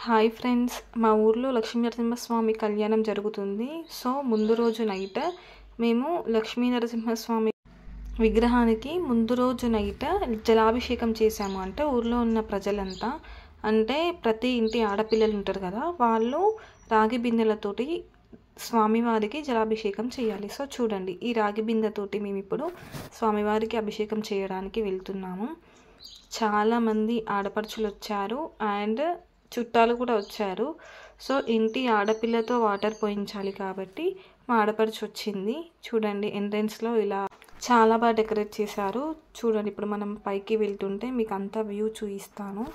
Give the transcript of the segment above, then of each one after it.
Hi friends, మా ఊర్లో లక్ష్మీనరసింహస్వామి కళ్యాణం జరుగుతుంది. సో ముందు రోజు నైట్ మేము లక్ష్మీనరసింహస్వామి విగ్రహానికి ముందు రోజు నైట్ జలాభిషేకం చేశాము. అంటే ఊర్లో ఉన్న ప్రజలంతా, అంటే ప్రతి ఇంటి ఆడపిల్లలు ఉంటారు కదా, వాళ్ళు రాగి బిందెలతోటి స్వామివారికి జలాభిషేకం చేయాలి. సో చూడండి, ఈ రాగి బిందెతోటి మేము ఇప్పుడు స్వామివారికి అభిషేకం చేయడానికి వెళ్తున్నాము. చాలామంది ఆడపడుచులు వచ్చారు అండ్ చుట్టాలు కూడా వచ్చారు. సో ఇంటి ఆడపిల్లతో వాటర్ పోయించాలి కాబట్టి మా ఆడపడుచు వచ్చింది. చూడండి, ఎంట్రన్స్లో ఇలా చాలా బాగా డెకరేట్ చేశారు. చూడండి, ఇప్పుడు మనం పైకి వెళ్తుంటే మీకు అంతా వ్యూ చూపిస్తాను.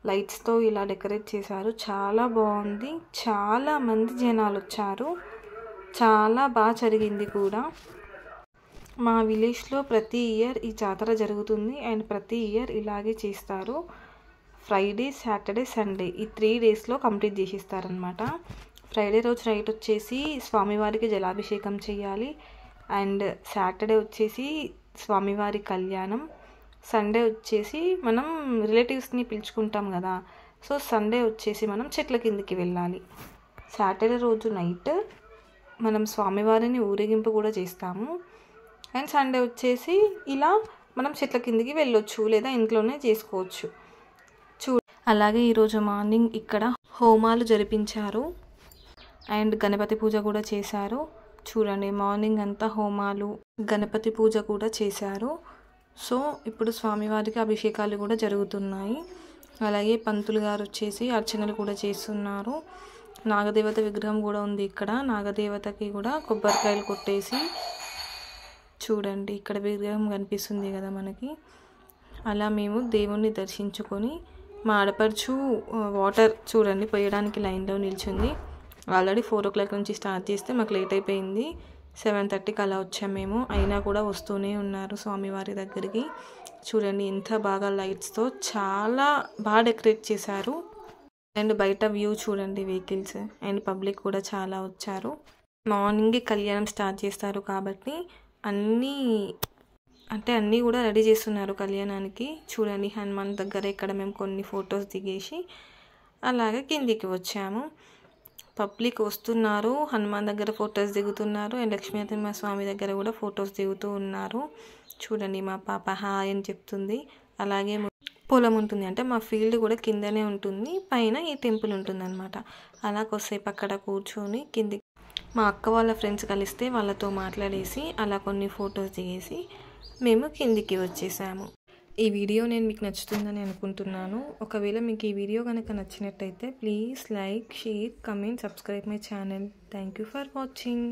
లైట్స్తో ఇలా డెకరేట్ చేశారు, చాలా బాగుంది. చాలామంది జనాలు వచ్చారు, చాలా బాగా జరిగింది కూడా. మా విలేజ్లో ప్రతి ఇయర్ ఈ జాతర జరుగుతుంది అండ్ ప్రతి ఇయర్ ఇలాగే చేస్తారు. ఫ్రైడే, సాటర్డే, సండే ఈ 3 డేస్లో కంప్లీట్ చేసిస్తారనమాట. ఫ్రైడే రోజు నైట్ వచ్చేసి స్వామివారికి జలాభిషేకం చేయాలి అండ్ సాటర్డే వచ్చేసి స్వామివారి కళ్యాణం, సండే వచ్చేసి మనం రిలేటివ్స్ని పిలుచుకుంటాం కదా, సో సండే వచ్చేసి మనం చెట్ల కిందికి వెళ్ళాలి. సాటర్డే రోజు నైట్ మనం స్వామివారిని ఊరేగింపు కూడా చేస్తాము అండ్ సండే వచ్చేసి ఇలా మనం చెట్ల కిందికి వెళ్ళొచ్చు లేదా ఇంట్లోనే చేసుకోవచ్చు. అలాగే ఈరోజు మార్నింగ్ ఇక్కడ హోమాలు జరిపించారు అండ్ గణపతి పూజ కూడా చేశారు. చూడండి, మార్నింగ్ అంతా హోమాలు, గణపతి పూజ కూడా చేశారు. సో ఇప్పుడు స్వామివారికి అభిషేకాలు కూడా జరుగుతున్నాయి. అలాగే పంతులు గారు వచ్చేసి అర్చనలు కూడా చేస్తున్నారు. నాగదేవత విగ్రహం కూడా ఉంది ఇక్కడ. నాగదేవతకి కూడా కొబ్బరికాయలు కొట్టేసి, చూడండి ఇక్కడ విగ్రహం కనిపిస్తుంది కదా మనకి. అలా మేము దేవుణ్ణి దర్శించుకొని మా ఆడపడుచు వాటర్ చూడండి పోయడానికి లైన్లో నిల్చుంది. ఆల్రెడీ 4 o'clock నుంచి స్టార్ట్ చేస్తే మాకు లేట్ అయిపోయింది. 7:30కి అలా వచ్చాము మేము. అయినా కూడా వస్తూనే ఉన్నారు స్వామివారి దగ్గరికి. చూడండి ఎంత బాగా లైట్స్తో చాలా బాగా డెకరేట్ చేశారు. అండ్ బయట వ్యూ చూడండి, వెహికల్స్ అండ్ పబ్లిక్ కూడా చాలా వచ్చారు. మార్నింగ్ కళ్యాణం స్టార్ట్ చేస్తారు కాబట్టి అన్నీ కూడా రెడీ చేస్తున్నారు కళ్యాణానికి. చూడండి, హనుమాన్ దగ్గర ఇక్కడ మేము కొన్ని ఫొటోస్ దిగేసి అలాగే కిందికి వచ్చాము. పబ్లిక్ వస్తున్నారు, హనుమాన్ దగ్గర ఫొటోస్ దిగుతున్నారు అండ్ లక్ష్మీనరసింహస్వామి దగ్గర కూడా ఫొటోస్ దిగుతూ ఉన్నారు. చూడండి, మా పాప హాయ్ అని చెప్తుంది. అలాగే పొలం ఉంటుంది, అంటే మా ఫీల్డ్ కూడా కిందనే ఉంటుంది, పైన ఈ టెంపుల్ ఉంటుంది అనమాట. అలా కొద్దిసేపు అక్కడ కూర్చొని కిందికి మా అక్క వాళ్ళ ఫ్రెండ్స్ కలిస్తే వాళ్ళతో మాట్లాడేసి అలా కొన్ని ఫొటోస్ దిగేసి మేము కిందికి వచ్చేసాము. ఈ వీడియో నేను మీకు నచ్చుతుందని అనుకుంటున్నాను. ఒకవేళ మీకు ఈ వీడియో కనుక నచ్చినట్టయితే please like, share, comment, subscribe my channel. Thank you for watching.